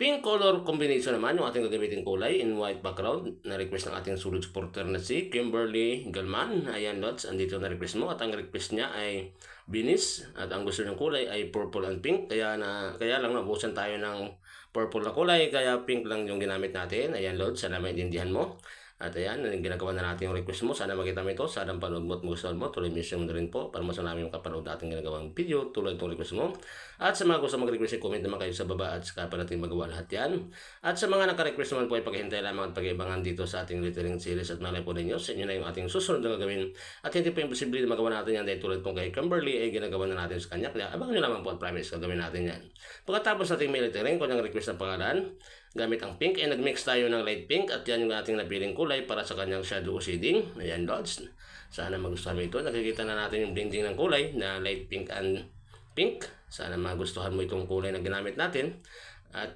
Pink color combination naman yung ating gagamitin kulay in white background. Na-request ng ating sulod supporter na si Kimberly Galman. Ayan, Lods, andito na-request mo. At ang request niya ay binis. At ang gusto niyang kulay ay purple and pink. Kaya lang nabusan tayo ng purple na kulay. Kaya pink lang yung ginamit natin. Ayan, Lods, sana maintindihan mo. At ayan, ginagawa na natin yung request mo. Sana makita mo ito. Sana panood mo at magustuhan mo. Tuloy mission mo na rin po para mas namin yung kapanood natin ginagawang video tulad itong request mo. At sa mga gusto mag-request, comment naman kayo sa baba at saka pa natin magawa lahat yan. At sa mga naka-request naman po ay paghihintay lamang at pag-ibangan dito sa ating lettering series at malay po ninyo sa inyo na yung ating susunod na gagawin. At hindi po imposible na magawa natin yan dahil tulad kung kay Kimberly ay ginagawa na natin sa kanya. Kaya abangan nyo lamang po at promise gagawin natin yan. Pagkatapos nating may lettering, kung ang request ng pangalan, gamit ang pink ay nagmix tayo ng light pink at yan yung ating napiling kulay para sa kanyang shadow shading. Ayan, Lods. Sana magustuhan mo ito. Nakikita na natin yung blending ng kulay na light pink and pink. Sana magustuhan mo itong kulay na ginamit natin.